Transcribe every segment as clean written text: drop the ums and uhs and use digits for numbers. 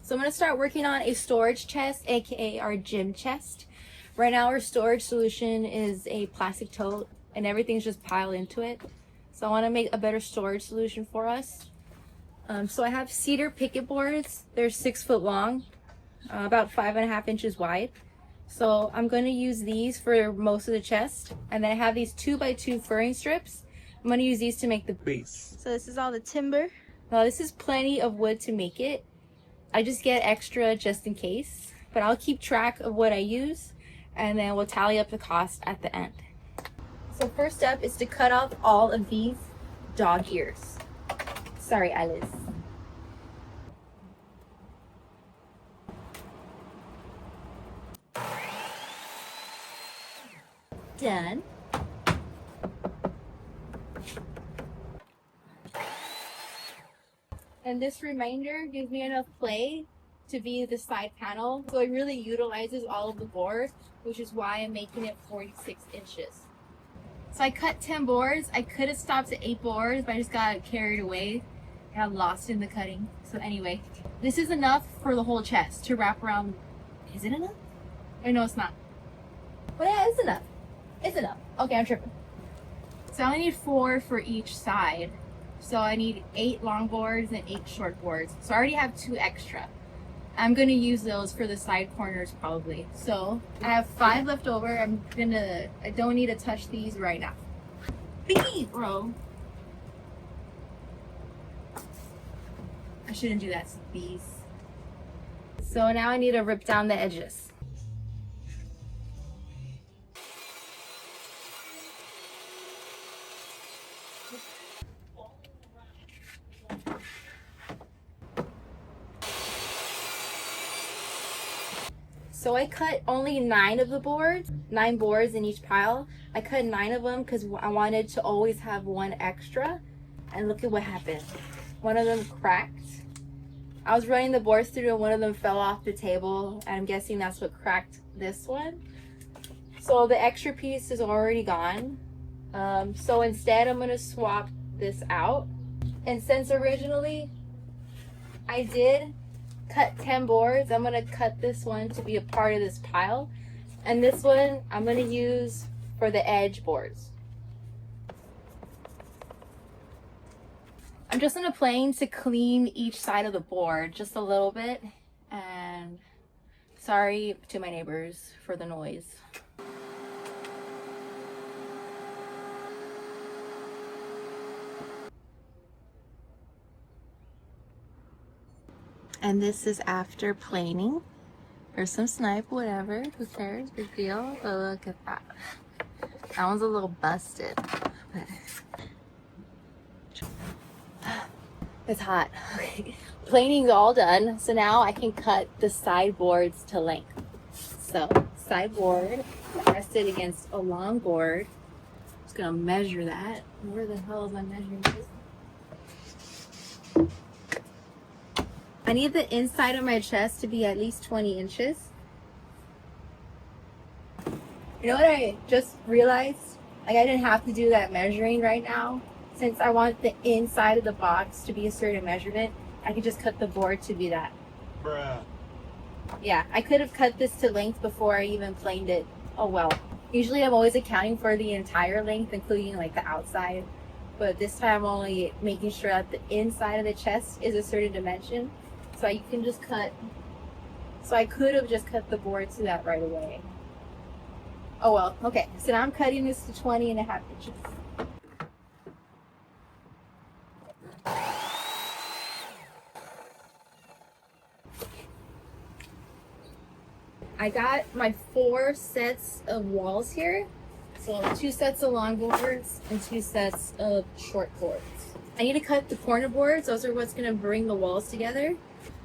So I'm going to start working on a storage chest, aka our gym chest. Right now our storage solution is a plastic tote and everything's just piled into it. So I want to make a better storage solution for us. So I have cedar picket boards. They're 6 foot long, about 5.5 inches wide. So I'm going to use these for most of the chest. And then I have these 2x2 furring strips. I'm going to use these to make the base. So this is all the timber. Now this is plenty of wood to make it. I just get extra just in case, but I'll keep track of what I use and then we'll tally up the cost at the end. So first step is to cut off all of these dog ears. Sorry, Alice. Done. And this remainder gives me enough play to be the side panel. So it really utilizes all of the board, which is why I'm making it 46 inches. So I cut 10 boards. I could have stopped at 8 boards, but I just got carried away and got lost in the cutting. So anyway, this is enough for the whole chest to wrap around. Is it enough? Oh, no, it's not. But yeah, it's enough. It's enough. Okay, I'm tripping. So I only need 4 for each side. So I need 8 long boards and 8 short boards. So I already have 2 extra. I'm gonna use those for the side corners probably. So I have 5 left over. I don't need to touch these right now. Beep, bro. I shouldn't do that to these. So now I need to rip down the edges. So I cut only 9 of the boards, 9 boards in each pile. I cut 9 of them because I wanted to always have 1 extra. And look at what happened. One of them cracked. I was running the boards through and one of them fell off the table. And I'm guessing that's what cracked this one. So the extra piece is already gone. So instead I'm gonna swap this out. And since originally I did cut 10 boards, I'm gonna cut this one to be a part of this pile, and this one I'm gonna use for the edge boards. I'm just on a plane to clean each side of the board just a little bit, and sorry to my neighbors for the noise. And this is after planing. There's some snipe, whatever, who cares, big deal. But look at that. That one's a little busted. But it's hot. Okay. Planing's all done. So now I can cut the sideboards to length. So sideboard rested against a long board. Just gonna measure that. Where the hell is my measuring this? I need the inside of my chest to be at least 20 inches. You know what I just realized? Like I didn't have to do that measuring right now. Since I want the inside of the box to be a certain measurement, I could just cut the board to be that. Bruh. Yeah, I could have cut this to length before I even planed it. Oh well. Usually I'm always accounting for the entire length, including like the outside. But this time I'm only making sure that the inside of the chest is a certain dimension. So you can just cut. So I could have just cut the board to that right away. Oh well, okay. So now I'm cutting this to 20.5 inches. I got my 4 sets of walls here. So 2 sets of long boards and 2 sets of short boards. I need to cut the corner boards. Those are what's gonna bring the walls together.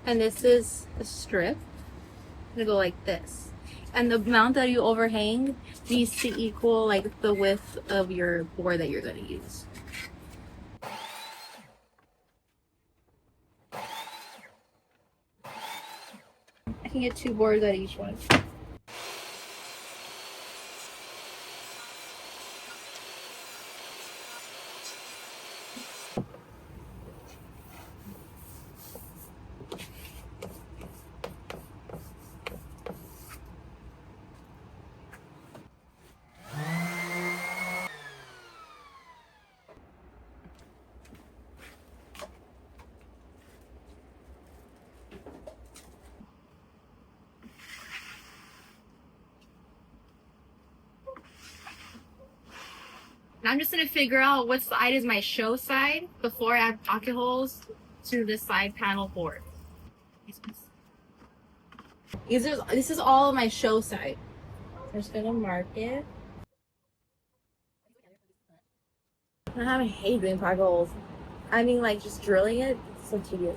And this is a strip. I'm gonna go like this. And the amount that you overhang needs to equal like the width of your board that you're gonna use. I can get 2 boards out of each one. Now I'm just gonna figure out what side is my show side before I add pocket holes to the side panel board. This is all my show side. I'm just gonna mark it. I hate doing pocket holes. I mean, like, just drilling it, it's so tedious.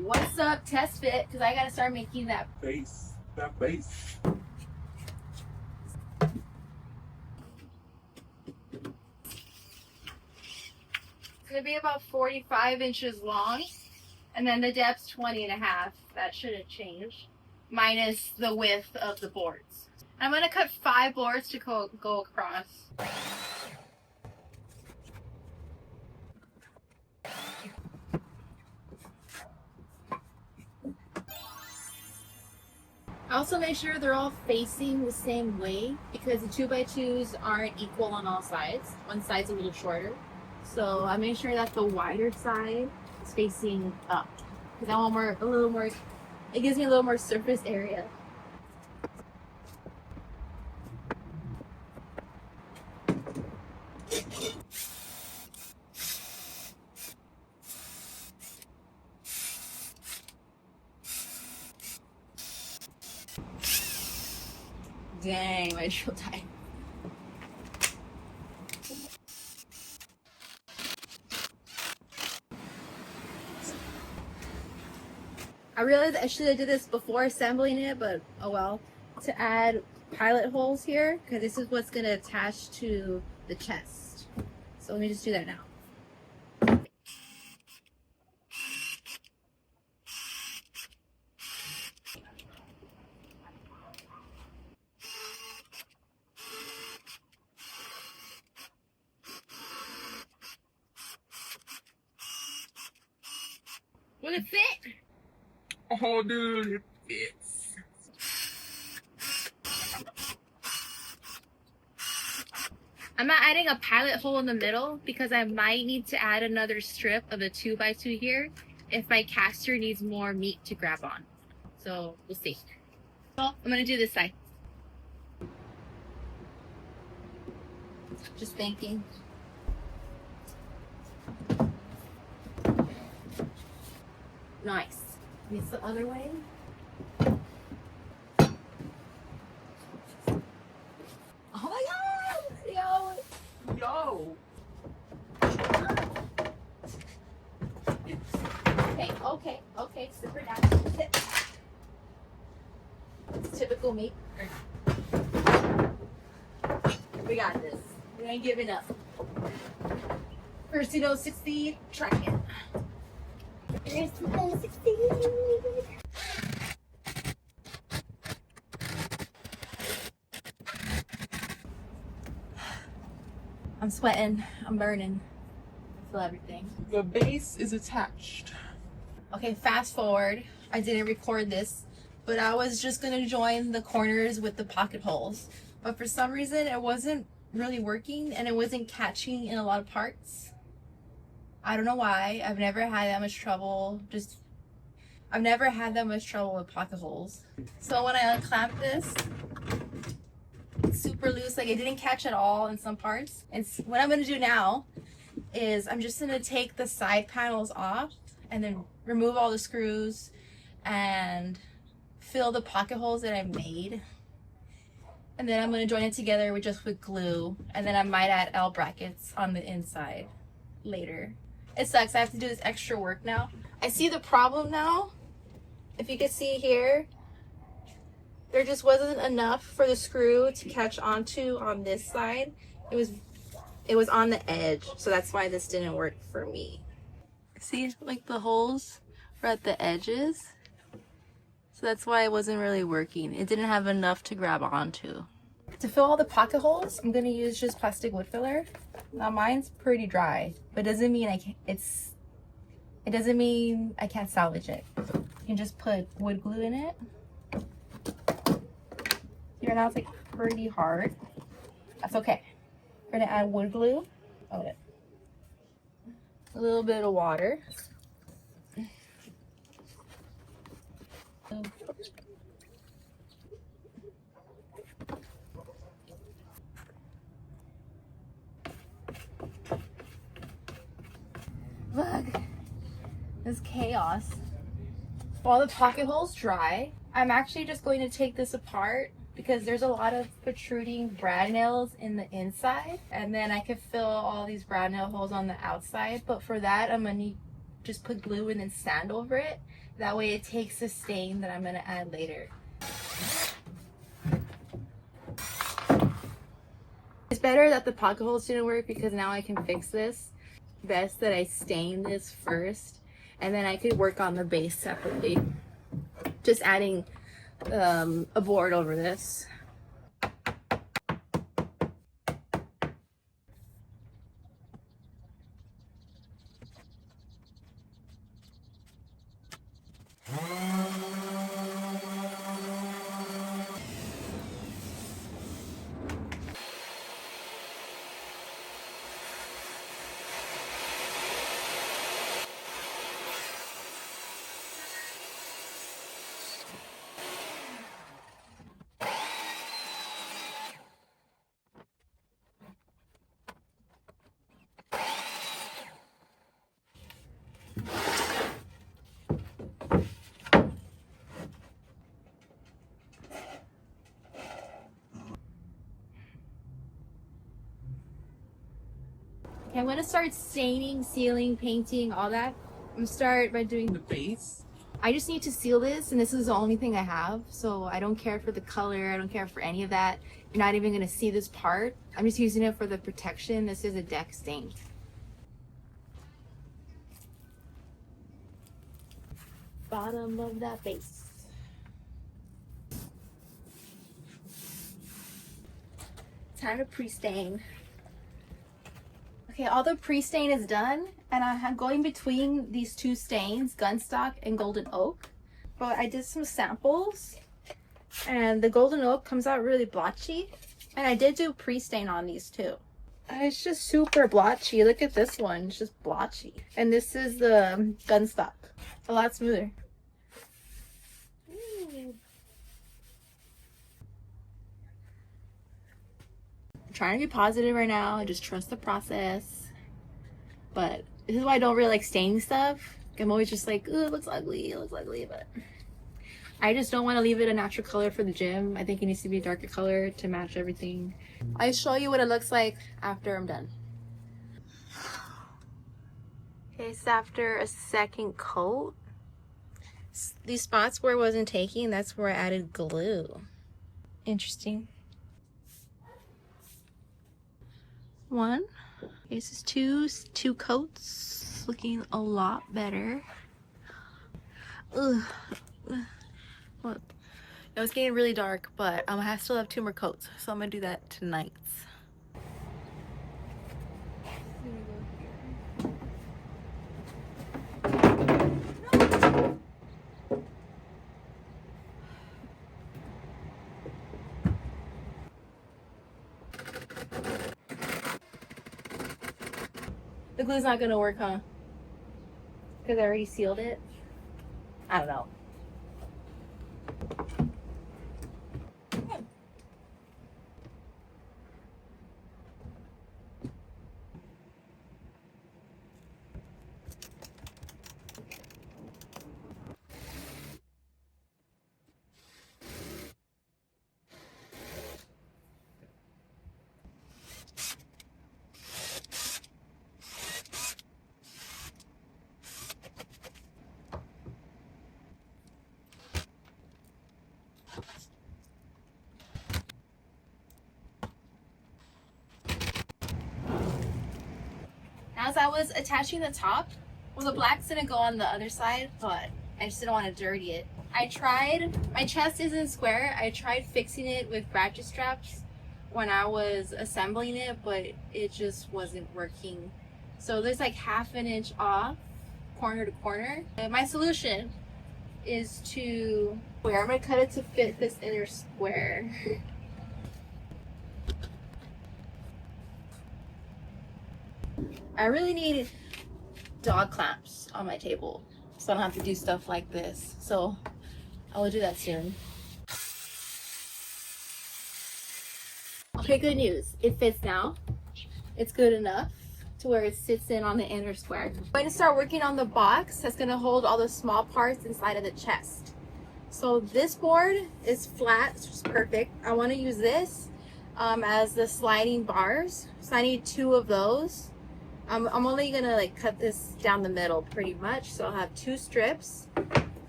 What's up, test fit? Because I gotta start making that base. That base. It's gonna be about 45 inches long, and then the depth's 20.5. That shouldn't change, minus the width of the boards. I'm gonna cut 5 boards to go across. Also make sure they're all facing the same way because the 2x2s aren't equal on all sides. One side's a little shorter. So I make sure that the wider side is facing up because I want a little more, it gives me a little more surface area. Dang, my drill tight. I realized I should have did this before assembling it, but oh well. To add pilot holes here, because this is what's gonna attach to the chest. So let me just do that now. Will it fit? Oh, dude, it fits. I'm not adding a pilot hole in the middle because I might need to add another strip of a 2x2 here if my caster needs more meat to grab on. So we'll see. Well, I'm gonna do this side. Just thinking. Nice. It's the other way. Oh my god! Yo! Okay. Sit her down. Sit. It's typical me. We got this. We ain't giving up. First to go 60, try it. First to go 60. I'm sweating. I'm burning. I feel everything. The base is attached. Okay, fast forward. I didn't record this, but I was just gonna join the corners with the pocket holes. But for some reason, it wasn't really working and it wasn't catching in a lot of parts. I don't know why. I've never had that much trouble. I've never had that much trouble with pocket holes. So when I unclamp this, it's super loose. Like it didn't catch at all in some parts. And what I'm gonna do now is I'm just gonna take the side panels off and then remove all the screws and fill the pocket holes that I made. And then I'm going to join it together with glue. And then I might add L brackets on the inside later. It sucks. I have to do this extra work now. I see the problem now. If you can see here, there just wasn't enough for the screw to catch onto on this side. It was on the edge. So that's why this didn't work for me. See, like the holes were at the edges. So that's why it wasn't really working. It didn't have enough to grab onto. To fill all the pocket holes, I'm gonna use just plastic wood filler. Now mine's pretty dry, but it doesn't mean it doesn't mean I can't salvage it. You can just put wood glue in it. Here now it's like pretty hard. That's okay. We're gonna add wood glue. Oh, yeah. A little bit of water. Look, this chaos. While the pocket hole's dry, I'm actually just going to take this apart because there's a lot of protruding brad nails in the inside, and then I could fill all these brad nail holes on the outside. But for that, I'm gonna just put glue and then sand over it. That way it takes the stain that I'm gonna add later. It's better that the pocket holes didn't work because now I can fix this. Best that I stain this first, and then I could work on the base separately. Just adding a board over this. Okay, I'm gonna start staining, sealing, painting, all that. I'm gonna start by doing The base. I just need to seal this, and this is the only thing I have, so I don't care for the color, I don't care for any of that. You're not even gonna see this part. I'm just using it for the protection. This is a deck stain. Bottom of that base. Time to pre-stain. Okay, all the pre-stain is done, and I'm going between these two stains, Gunstock and Golden Oak. But I did some samples, and the Golden Oak comes out really blotchy, and I did do pre-stain on these too. And it's just super blotchy. Look at this one, it's just blotchy. And this is the Gunstock. It's a lot smoother. I'm trying to be positive right now and just trust the process. But this is why I don't really like staining stuff. I'm always just like, oh, it looks ugly, but I just don't want to leave it a natural color for the gym. I think it needs to be a darker color to match everything. I'll show you what it looks like after I'm done. Okay, so after a second coat, these spots where it wasn't taking, that's where I added glue. Interesting. One. This is two coats, looking a lot better. Ugh. Well, it was getting really dark, but I still have 2 more coats, so I'm gonna do that tonight. The glue's not gonna work, huh? Because I already sealed it. I don't know. As I was attaching the top, well, the black's gonna go on the other side, but I just didn't want to dirty it. I tried, my chest isn't square. I tried fixing it with ratchet straps when I was assembling it, but it just wasn't working. So there's like ½ an inch off, corner to corner. And my solution is to, I'm gonna cut it to fit this inner square. I really need dog clamps on my table so I don't have to do stuff like this. So I will do that soon. Okay, good news. It fits now. It's good enough to where it sits in on the inner square. I'm going to start working on the box that's going to hold all the small parts inside of the chest. So this board is flat, which is perfect. I want to use this as the sliding bars. So I need 2 of those. I'm only gonna like cut this down the middle pretty much. So I'll have 2 strips.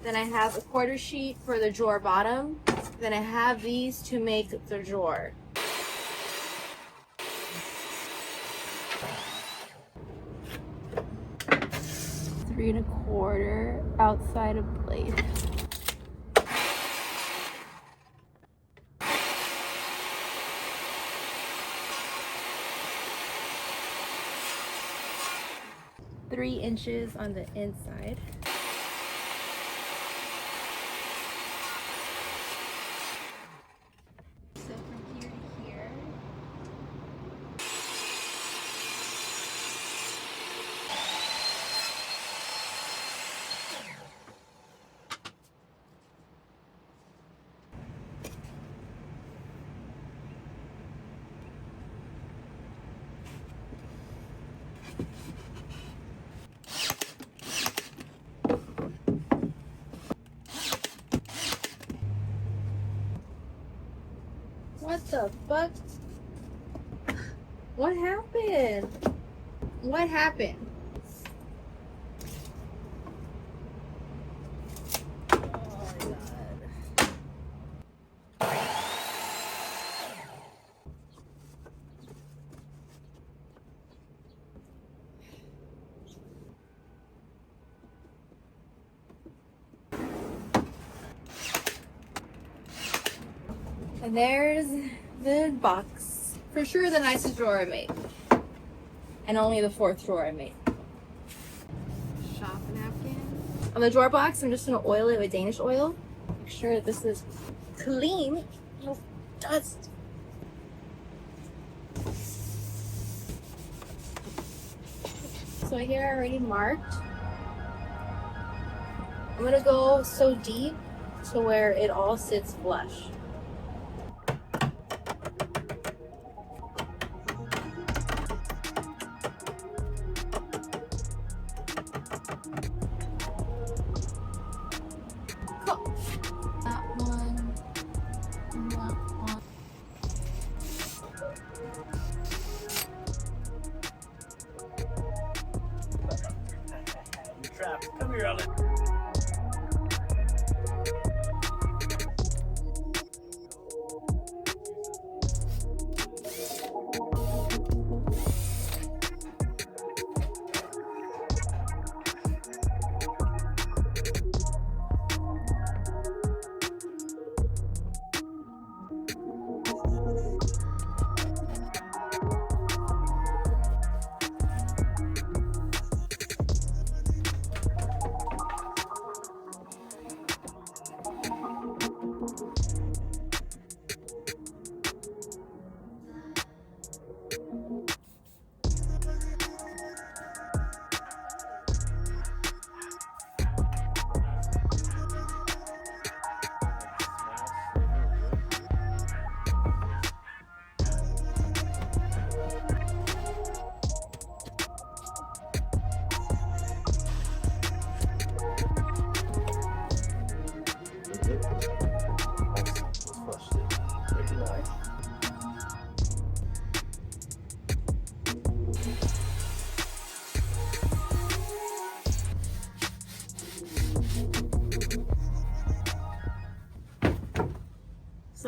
Then I have a 1/4 sheet for the drawer bottom. Then I have these to make the drawer. 3 1/4 outside of blade. Three inches on the inside. So from here to here. What the fuck? What happened? What happened? Oh my god. And there's the box. For sure the nicest drawer I made. And only the 4th drawer I made. Shop napkin. On the drawer box, I'm just gonna oil it with Danish oil. Make sure that this is clean. No dust. So here I already marked. I'm gonna go so deep to where it all sits flush. Come here, Ellen.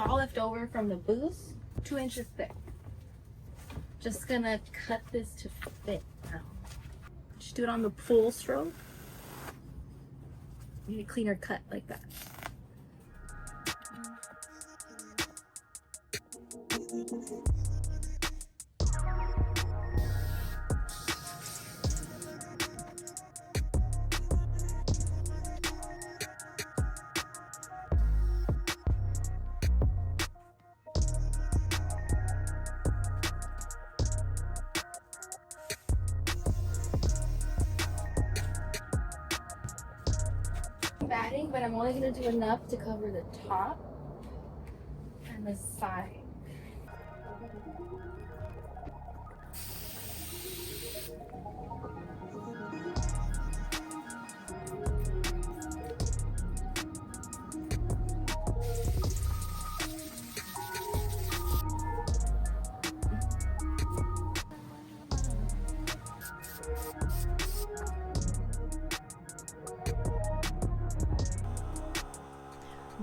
all left over from the booth, 2 inches thick. Just gonna cut this to fit now. Just do it on the full stroke. Need a cleaner cut like that. Batting, but I'm only going to do enough to cover the top and the side.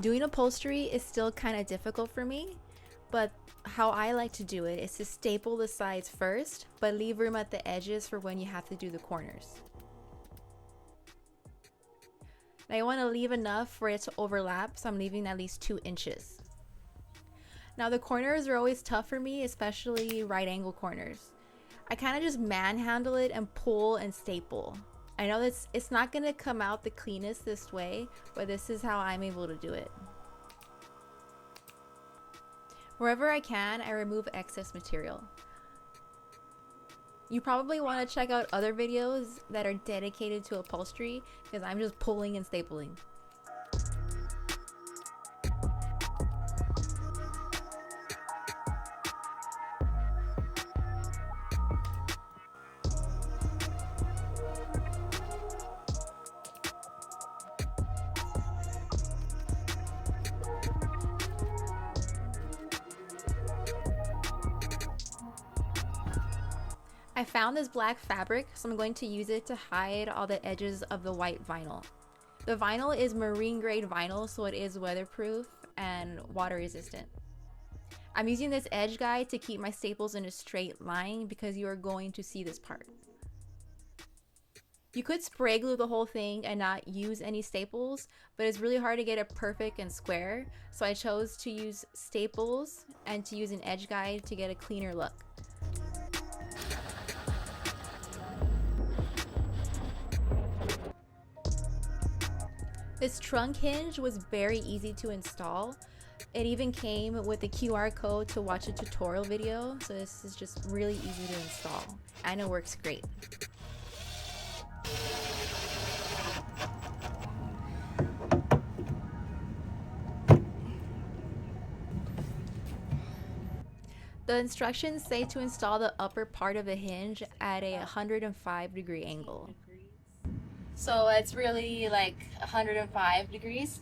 Doing upholstery is still kind of difficult for me, but how I like to do it is to staple the sides first, but leave room at the edges for when you have to do the corners. Now I want to leave enough for it to overlap, so I'm leaving at least 2 inches. Now the corners are always tough for me, especially right angle corners. I kind of just manhandle it and pull and staple. I know it's not going to come out the cleanest this way, but this is how I'm able to do it. Wherever I can, I remove excess material. You probably want to check out other videos that are dedicated to upholstery, because I'm just pulling and stapling. I found this black fabric, so I'm going to use it to hide all the edges of the white vinyl. The vinyl is marine grade vinyl, so it is weatherproof and water resistant. I'm using this edge guide to keep my staples in a straight line because you are going to see this part. You could spray glue the whole thing and not use any staples, but it's really hard to get it perfect and square, so I chose to use staples and to use an edge guide to get a cleaner look. This trunk hinge was very easy to install. It even came with a QR code to watch a tutorial video, so this is just really easy to install, and it works great. The instructions say to install the upper part of the hinge at a 105-degree angle. So it's really like 105 degrees.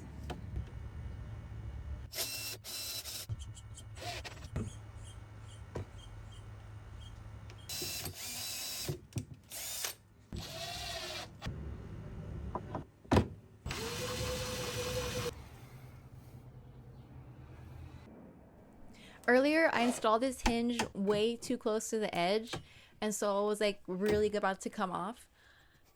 Earlier, I installed this hinge way too close to the edge, and so it was like really about to come off.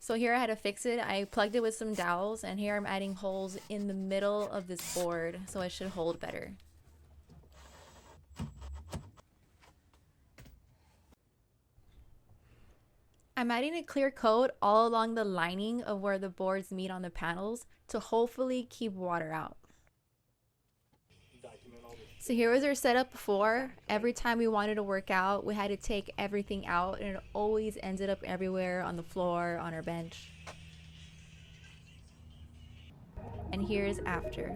So here I had to fix it. I plugged it with some dowels, and here I'm adding holes in the middle of this board so it should hold better. I'm adding a clear coat all along the lining of where the boards meet on the panels to hopefully keep water out. So here was our setup before. Every time we wanted to work out, we had to take everything out, and it always ended up everywhere on the floor, on our bench. And here's after.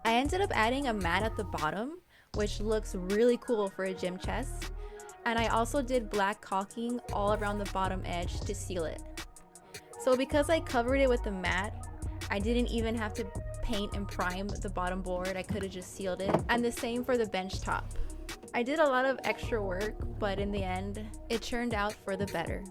I ended up adding a mat at the bottom, which looks really cool for a gym chest. And I also did black caulking all around the bottom edge to seal it. So because I covered it with the mat, I didn't even have to paint and prime the bottom board. I could have just sealed it. And the same for the bench top. I did a lot of extra work, but in the end, it turned out for the better.